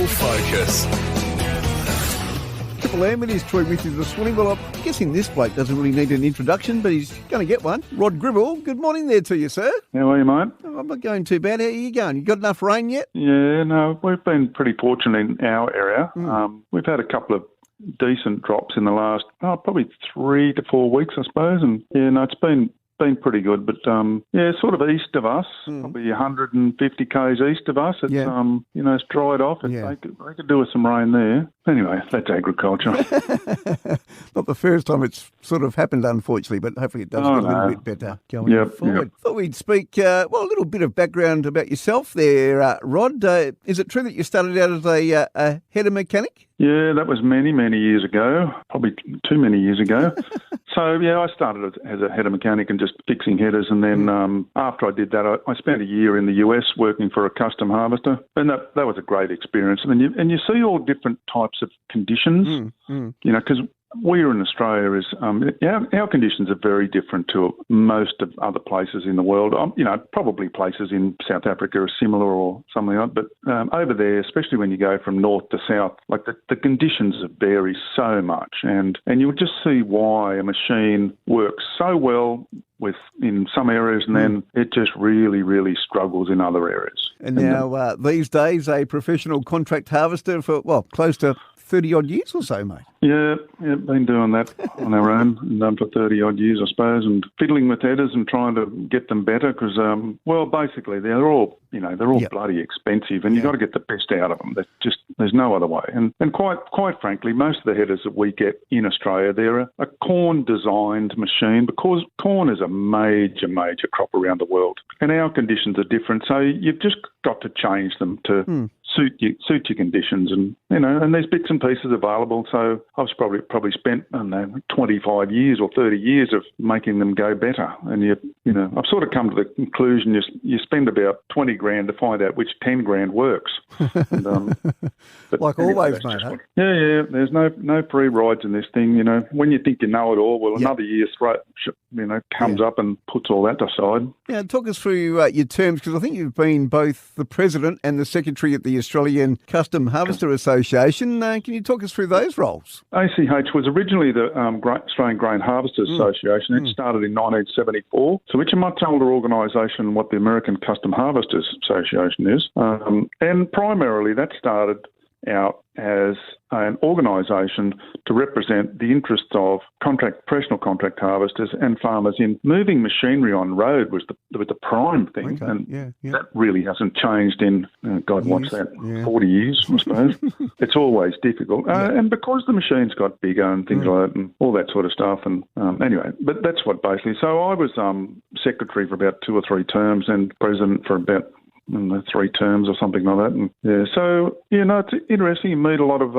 focus. Triple M, it is Troy with you this morning. Well, I'm guessing this bloke doesn't really need an introduction, but he's going to get one. Rod Gribble, good morning there to you, sir. How are you, mate? I'm not going too bad. How are you going? You got enough rain yet? Yeah, no, we've been pretty fortunate in our area. We've had a couple of decent drops in the last, probably 3 to 4 weeks, I suppose. And, yeah, no, it's been pretty good. But, sort of east of us, probably 150 k's east of us, it's, it's dried off. They could do with some rain there. Anyway, that's agriculture. Not the first time it's sort of happened, unfortunately, but hopefully it does get a little bit better going forward. Thought we'd speak, a little bit of background about yourself there, Rod. Is it true that you started out as a header mechanic? Yeah, that was many, many years ago, probably too many years ago. So, I started as a header mechanic and just fixing headers. And then after I did that, I spent a year in the US working for a custom harvester. And that was a great experience. And you see all different types of conditions, because we're in Australia our conditions are very different to most of other places in the world. Probably places in South Africa are similar or something like that. But over there, especially when you go from north to south, like the conditions vary so much. And you'll just see why a machine works so well in some areas and then it just really, really struggles in other areas. And now these days, a professional contract harvester for, close to 30-odd years or so, mate. Yeah, been doing that on our own and for 30-odd years, I suppose, and fiddling with headers and trying to get them better because, basically they're all bloody expensive and you've got to get the best out of them. There's no other way. And quite frankly, most of the headers that we get in Australia, they're a corn-designed machine because corn is a major, major crop around the world. And our conditions are different, so you've just got to change them to suit your conditions, and and there's bits and pieces available. So I've probably spent 25 years or 30 years of making them go better. And I've sort of come to the conclusion you spend about 20 grand to find out which 10 grand works. And, but like anyway, always, mate. Huh? Yeah. There's no free rides in this thing. When you think you know it all, another year's throat comes up and puts all that aside. Yeah, talk us through your terms, because I think you've been both the president and the secretary at the Australian Custom Harvester Association. Can you talk us through those roles? ACH was originally the Australian Grain Harvesters Association. It started in 1974, so it's a much older organisation than what the American Custom Harvesters Association is. And primarily that started out as an organisation to represent the interests of professional contract harvesters and farmers in moving machinery on road was the prime thing. Okay. And that really hasn't changed in, 40 years, I suppose. It's always difficult. And because the machines got bigger and things like that and all that sort of stuff. And anyway, but that's what basically. So I was secretary for about 2 or 3 terms and president for about 3 terms or something like that. And so it's interesting. You meet a lot of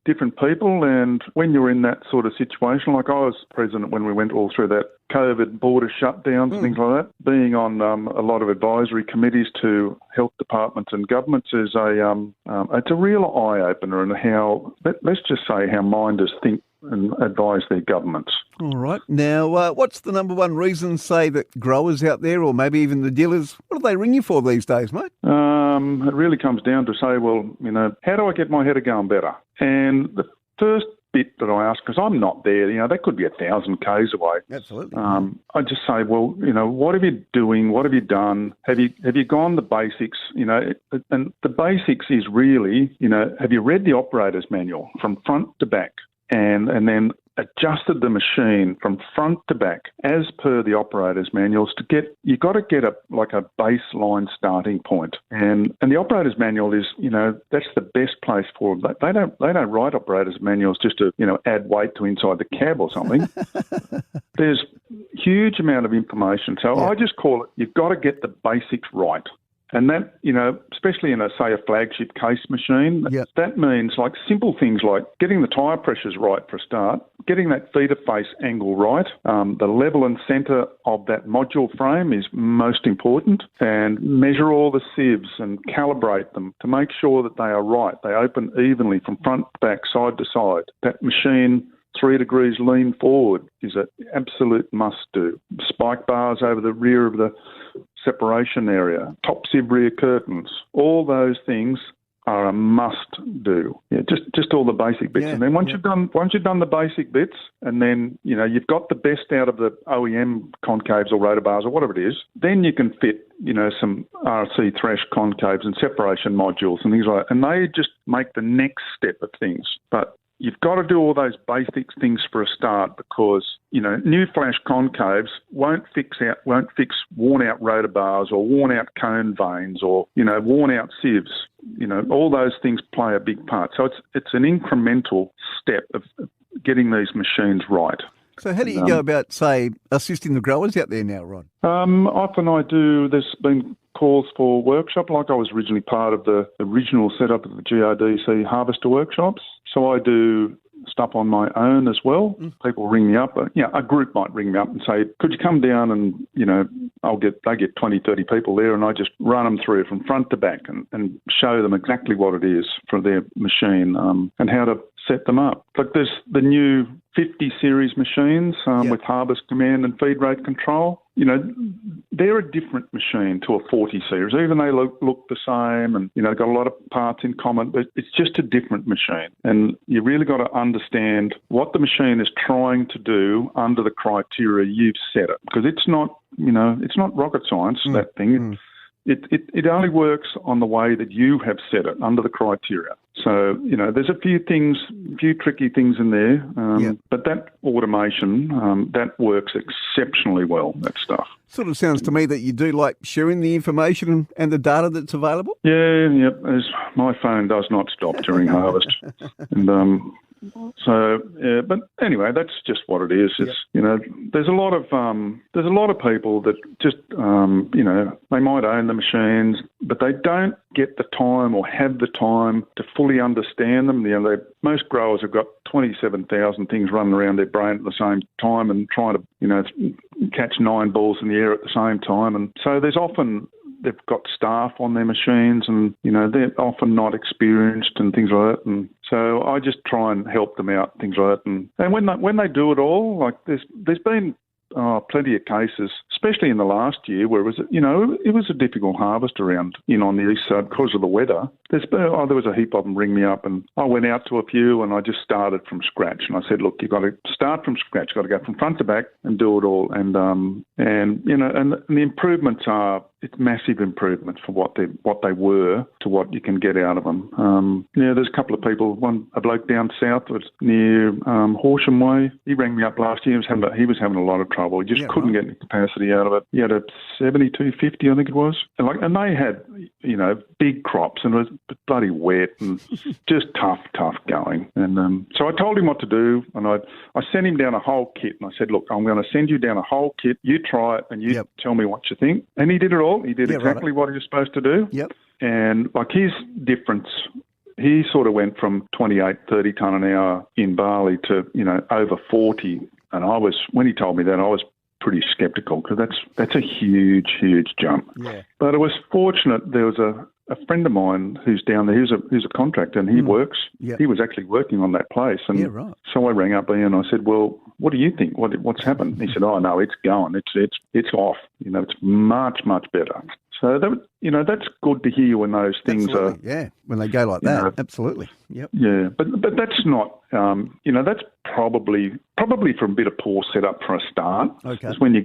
different people, and when you're in that sort of situation, like I was president when we went all through that COVID border shutdowns and things like that, being on a lot of advisory committees to health departments and governments is it's a real eye opener, and let's just say how minders think and advise their governments. All right. Now, what's the number one reason, say, that growers out there, or maybe even the dealers, what do they ring you for these days, mate? It really comes down to say, how do I get my header going better? And the first bit that I ask, because I'm not there, that could be 1,000 k's away. Absolutely. I just say, what have you doing? What have you done? Have you gone the basics? And the basics is really, have you read the operator's manual from front to back? And then adjusted the machine from front to back as per the operator's manuals you've got to get a baseline starting point. And the operator's manual is, that's the best place for them. They don't write operator's manuals just to, add weight to inside the cab or something. There's huge amount of information. So I just call it, you've got to get the basics right. And that, especially in a flagship case machine, that means simple things like getting the tyre pressures right for a start, getting that feeder face angle right, the level and centre of that module frame is most important, and measure all the sieves and calibrate them to make sure that they are right. They open evenly from front to back, side to side. That machine 3 degrees lean forward is an absolute must-do. Spike bars over the rear of the separation area, top sieve rear curtains, all those things are a must do. Yeah, just all the basic bits. And then once you've done the basic bits, and then, you've got the best out of the OEM concaves or rotor bars or whatever it is, then you can fit, some RC thresh concaves and separation modules and things like that. And they just make the next step of things. But you've got to do all those basic things for a start, because, new flash concaves won't fix worn out rotor bars or worn out cone vanes or, worn out sieves. All those things play a big part. So it's an incremental step of getting these machines right. So how do you go about, say, assisting the growers out there now, Rod? Often I do. There's been calls for workshop, like I was originally part of the original setup of the GRDC harvester workshops. So I do stuff on my own as well. People ring me up. A group might ring me up and say, could you come down and, they get 20, 30 people there, and I just run them through from front to back and show them exactly what it is for their machine and how to set them up. Like there's the new 50 series machines with harvest command and feed rate control. They're a different machine to a 40 series. Even they look the same and, they've got a lot of parts in common, but it's just a different machine. And you really got to understand what the machine is trying to do under the criteria you've set it. Because it's not rocket science, that thing. It only works on the way that you have set it under the criteria. So, there's a few tricky things in there, but that automation, that works exceptionally well, that stuff. Sort of sounds to me that you do like sharing the information and the data that's available. Yeah. My phone does not stop during harvest. And, but anyway, that's just what it is. It's there's a lot of people that just they might own the machines, but they don't get the time or have the time to fully understand them. Most growers have got 27,000 things running around their brain at the same time and trying to catch 9 balls in the air at the same time, and so there's often. They've got staff on their machines and, they're often not experienced and things like that. And so I just try and help them out, things like that. And when they do it all, like there's been plenty of cases, especially in the last year, where it was a difficult harvest around on the east side because of the weather. There was a heap of them ring me up, and I went out to a few and I just started from scratch. And I said, look, you've got to start from scratch. You've got to go from front to back and do it all. And the improvements are. It's massive improvements from what they were to what you can get out of them. There's a couple of people. A bloke down south was near Horsham Way. He rang me up last year. He was having a lot of trouble. He just couldn't get any capacity out of it. He had a 7250, I think it was, and they had big crops, and it was bloody wet and just tough going. And so I told him what to do, and I sent him down a whole kit, and I said, look, I'm going to send you down a whole kit. You try it, and you tell me what you think. And he did it all. He did exactly what he was supposed to do. Yep. And like his difference, he sort of went from 28, 30 tonne an hour in barley to, over 40. And when he told me that, I was pretty sceptical, because that's a huge jump. Yeah. But it was fortunate. There was a friend of mine who's down there, who's a contractor, and he works. Yep. He was actually working on that place. And so I rang up Ian and I said, well, what do you think? What's happened? He said, oh, no, it's going. It's off. It's much better. So that's good to hear when those things are. Yeah, when they go like that, absolutely. Yep. Yeah, but that's not. That's probably from a bit of poor setup for a start. Okay. It's when you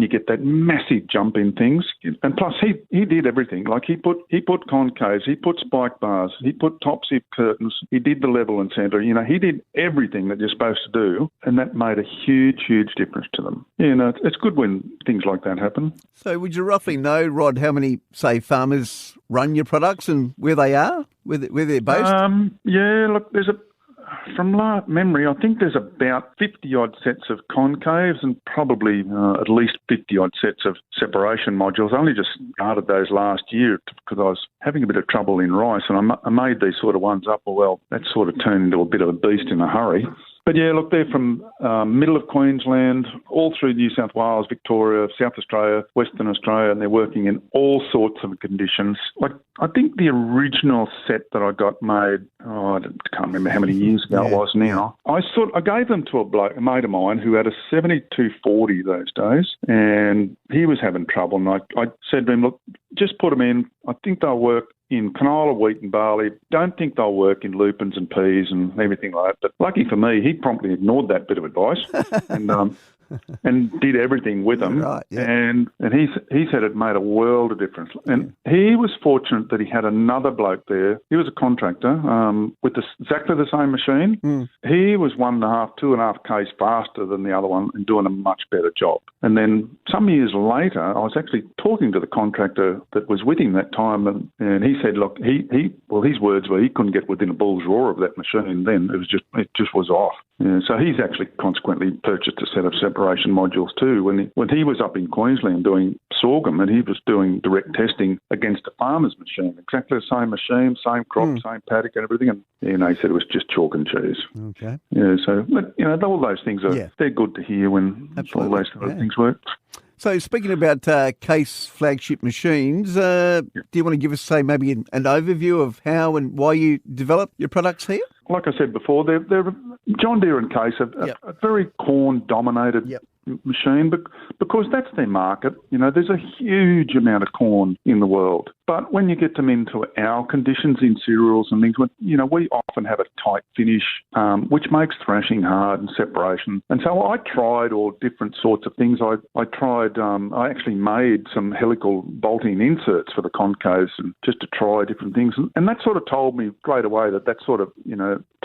get that massive jump in things, and plus he did everything. Like he put concaves, he put spike bars, he put top zip curtains, he did the level and centre. He did everything that you're supposed to do, and that made a huge difference to them. It's good when things like that happen. So would you roughly know, Rod, how many, say, farmers run your products and where they are, where they're based? Look, from memory, I think there's about 50-odd sets of concaves and probably at least 50-odd sets of separation modules. I only just started those last year because I was having a bit of trouble in rice, and I made these sort of ones up. Well, that sort of turned into a bit of a beast in a hurry. But yeah, look, they're from middle of Queensland, all through New South Wales, Victoria, South Australia, Western Australia, and they're working in all sorts of conditions. Like, I think the original set that I got made, I can't remember how many years ago it was now. I gave them to a mate of mine who had a 7240 those days, and he was having trouble. And I said to him, look, just put them in. I think they'll work. in canola, wheat and barley. Don't think they'll work in lupins and peas and everything like that. But lucky for me, he promptly ignored that bit of advice and did everything with them. Right, yeah. And he said it made a world of difference. And he was fortunate that he had another bloke there. He was a contractor with exactly the same machine. He was 1.5, 2.5 Ks faster than the other one and doing a much better job. And then some years later, I was actually talking to the contractor that was with him that time, and he said, look, his words were he couldn't get within a bull's roar of that machine then. It just was off. Yeah, so he's actually consequently purchased a set of separation modules too. When he was up in Queensland doing sorghum, and he was doing direct testing against a farmer's machine, exactly the same machine, same crop, same paddock and everything, and he said it was just chalk and cheese. Okay. Yeah, so but, all those things they're good to hear when all those things work. So speaking about Case Flagship machines, do you want to give us, say, maybe an overview of how and why you develop your products here? Like I said before, they're John Deere and Case are a very corn-dominated machine, but because that's their market. There's a huge amount of corn in the world. But when you get them into our conditions in cereals and things, we often have a tight finish, which makes thrashing hard and separation. And so I tried all different sorts of things. I tried, I actually made some helical bolting inserts for the concaves and just to try different things. And that sort of told me straight away that sort of,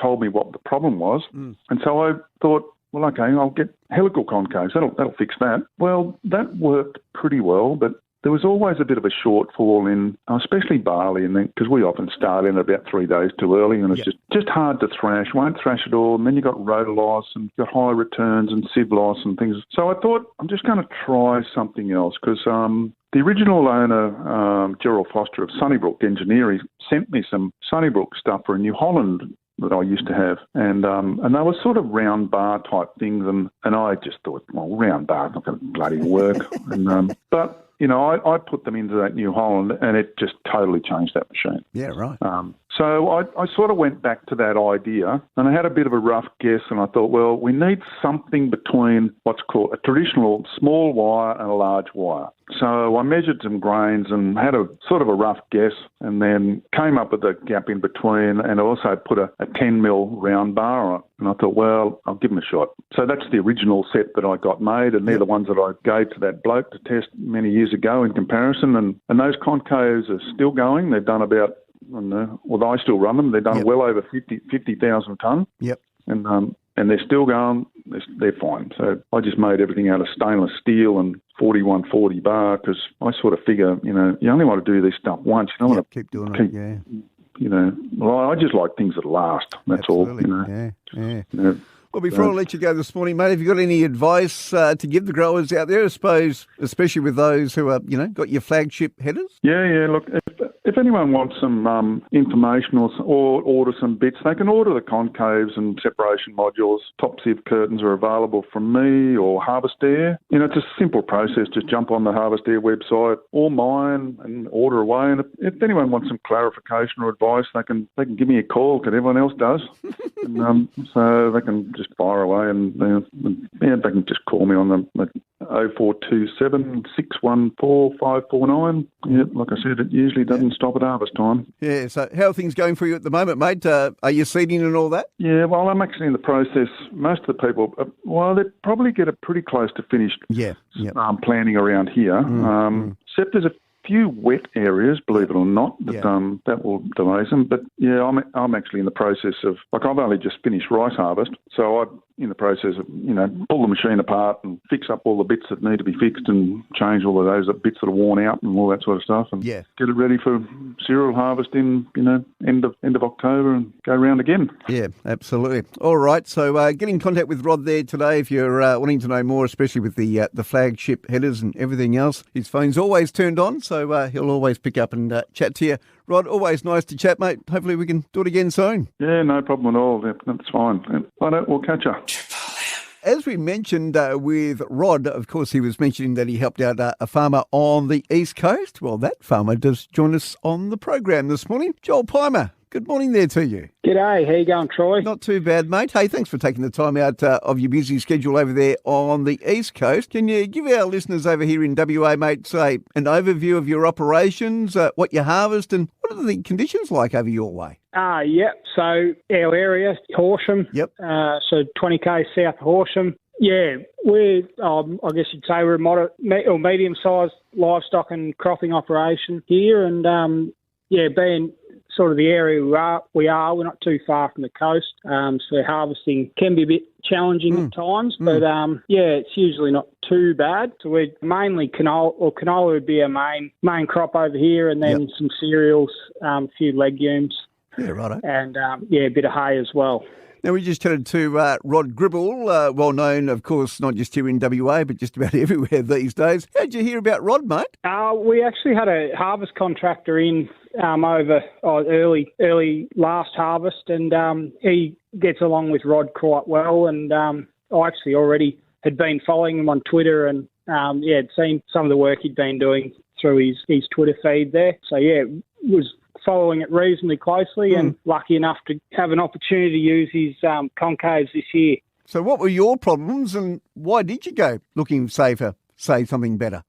told me what the problem was. And so I thought, well, okay, I'll get helical concaves. That'll fix that. Well, that worked pretty well, but there was always a bit of a shortfall in, especially barley, and because we often start in about 3 days too early, and it's just hard to thrash. Won't thrash at all, and then you got rotor loss, and you got high returns and sieve loss and things. So I thought I'm just going to try something else because the original owner, Gerald Foster of Sunnybrook Engineering, sent me some Sunnybrook stuff for a New Holland that I used to have, and they were sort of round bar type things, and I just thought, well, round bar's not going to bloody work, but. I put them into that New Holland and it just totally changed that machine. Yeah, right. So I sort of went back to that idea and I had a bit of a rough guess and I thought, well, we need something between what's called a traditional small wire and a large wire. So I measured some grains and had a sort of a rough guess and then came up with a gap in between and also put a 10 mil round bar on it. And I thought, well, I'll give them a shot. So that's the original set that I got made and they're the ones that I gave to that bloke to test many years ago in comparison. And those concaves are still going. They've done about, I still run them. They've done well over 50,000 tonne. Yep. And they're still going. They're fine. So I just made everything out of stainless steel and 4140 bar because I sort of figure, you only want to do this stuff once. You don't want to keep doing it. I just like things that last. That's Absolutely. all. Yeah. Well, before I let you go this morning, mate, have you got any advice to give the growers out there, I suppose, especially with those who are, got your flagship headers? Yeah. Look, if anyone wants some information or order some bits, they can order the concaves and separation modules. Top sieve curtains are available from me or Harvest Air. It's a simple process. Just jump on the Harvest Air website or mine and order away. And if anyone wants some clarification or advice, they can give me a call because everyone else does. And, so they can just fire away and they can just call me on the 0427 614 549. Yeah, like I said, it usually doesn't stop at harvest time. Yeah, so how are things going for you at the moment, mate? Are you seeding and all that? Yeah, well, I'm actually in the process. Most of the people, they probably get it pretty close to finished planting around here. Except there's a few wet areas, believe it or not, that will delay them. But yeah, I'm actually in the process of, I've only just finished rice harvest, so I'm in the process of, pull the machine apart and fix up all the bits that need to be fixed and change all of those bits that are worn out and all that sort of stuff and get it ready for cereal harvest in, end of October and go round again. Yeah, absolutely. All right, so get in contact with Rod there today if you're wanting to know more, especially with the flagship headers and everything else. His phone's always turned on, so he'll always pick up and chat to you. Rod, always nice to chat, mate. Hopefully we can do it again soon. Yeah, no problem at all. That's fine. We'll catch you. As we mentioned with Rod, of course, he was mentioning that he helped out a farmer on the East Coast. Well, that farmer does join us on the program this morning. Joel Pymer Good morning there to you. G'day, how you going, Troy? Not too bad, mate. Hey, thanks for taking the time out of your busy schedule over there on the East Coast. Can you give our listeners over here in WA, mate, say an overview of your operations, what you harvest, and what are the conditions like over your way? Yep. So our area, Horsham. Yep. So 20 k's south of Horsham. Yeah, we're, I guess you'd say we're a moderate or medium-sized livestock and cropping operation here. And, being sort of the area we're not too far from the coast. So harvesting can be a bit challenging at times, but it's usually not too bad. So we're mainly canola, or canola would be our main crop over here, and then some cereals, a few legumes. Yeah, righto. And, a bit of hay as well. Now, we just chatted to Rod Gribble, well known, of course, not just here in WA, but just about everywhere these days. How'd you hear about Rod, mate? We actually had a harvest contractor in early last harvest, and he gets along with Rod quite well. And I actually already had been following him on Twitter, and had seen some of the work he'd been doing through his Twitter feed there. So, was following it reasonably closely and lucky enough to have an opportunity to use his concaves this year. So what were your problems and why did you go looking safer, say something better?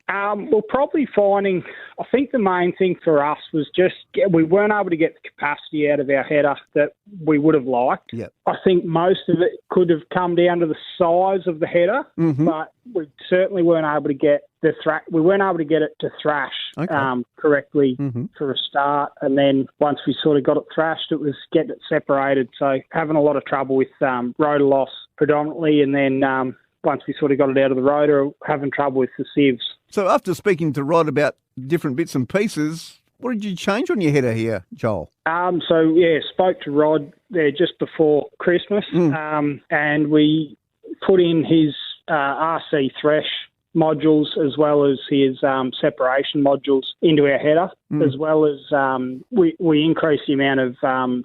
Probably finding, I think the main thing for us was just we weren't able to get the capacity out of our header that we would have liked. Yep. I think most of it could have come down to the size of the header, but we certainly weren't able to get we weren't able to get it to thrash correctly for a start. And then once we sort of got it thrashed, it was getting it separated. So having a lot of trouble with rotor loss predominantly, and then once we sort of got it out of the rotor, having trouble with the sieves. So after speaking to Rod about different bits and pieces, what did you change on your header here, Joel? Spoke to Rod there just before Christmas, and we put in his RC thresh modules as well as his separation modules into our header, as well as we increased the amount of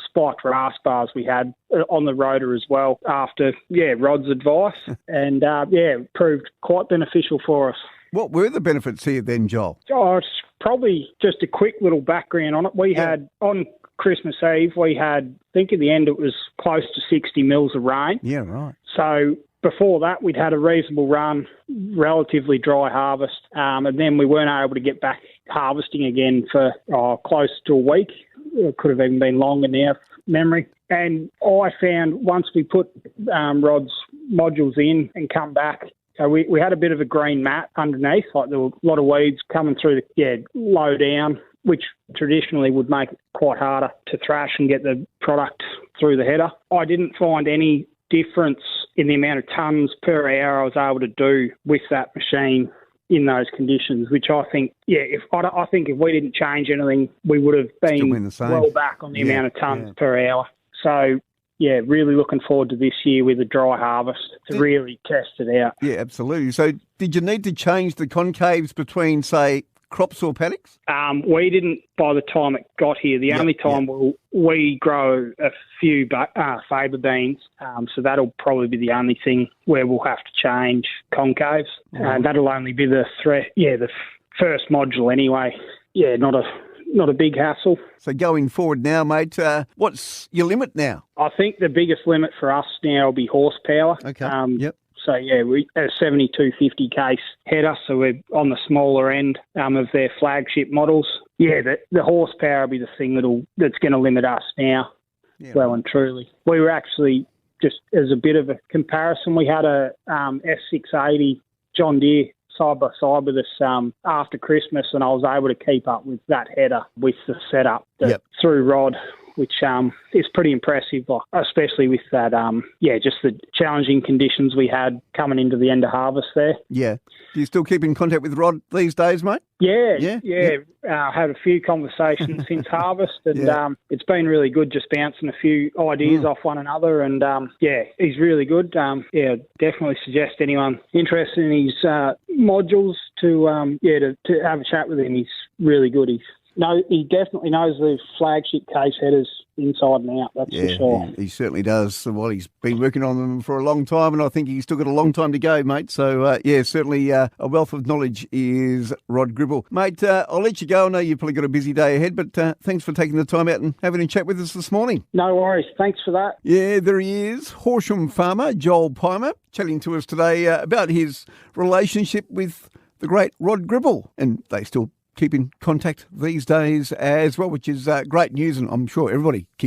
spiked RAS bars we had on the rotor as well after Rod's advice, and it proved quite beneficial for us. What were the benefits here then, Joel? It's probably just a quick little background on it. We had on Christmas Eve, I think at the end it was close to 60 mils of rain. Yeah, right. So before that, we'd had a reasonable run, relatively dry harvest, and then we weren't able to get back harvesting again for close to a week. It could have even been longer now, memory. And I found once we put Rod's modules in and come back, we had a bit of a green mat underneath, like there were a lot of weeds coming through low down, which traditionally would make it quite harder to thrash and get the product through the header. I didn't find any difference in the amount of tonnes per hour I was able to do with that machine in those conditions, which I think, if we didn't change anything, we would have been well back on the amount of tonnes per hour. So, really looking forward to this year with a dry harvest to really test it out. Yeah, absolutely. So did you need to change the concaves between, say, crops or paddocks? We didn't by the time it got here. The only time we grow a few faba beans, so that'll probably be the only thing where we'll have to change concaves. And that'll only be the first module anyway. Yeah, not a big hassle. So going forward now, mate, what's your limit now? I think the biggest limit for us now will be horsepower. Okay, So, we have a 7250 case header, so we're on the smaller end of their flagship models. Yeah, the horsepower will be the thing that's going to limit us now, and truly. We were actually, just as a bit of a comparison, we had a S680 John Deere side by side with us after Christmas, and I was able to keep up with that header with the setup through Rod, which is pretty impressive, especially with that, just the challenging conditions we had coming into the end of harvest there. Yeah. Do you still keep in contact with Rod these days, mate? Yeah. Had a few conversations since harvest, and it's been really good just bouncing a few ideas off one another, and he's really good. Definitely suggest anyone interested in his modules to have a chat with him. He's really good. No, he definitely knows the flagship case headers inside and out, that's for sure. He certainly does. Well, he's been working on them for a long time, and I think he's still got a long time to go, mate. So, certainly a wealth of knowledge is Rod Gribble. Mate, I'll let you go. I know you've probably got a busy day ahead, but thanks for taking the time out and having a chat with us this morning. No worries. Thanks for that. Yeah, there he is, Horsham farmer Joel Pymer, chatting to us today about his relationship with the great Rod Gribble, and they still keep in contact these days as well, which is great news, and I'm sure everybody keeps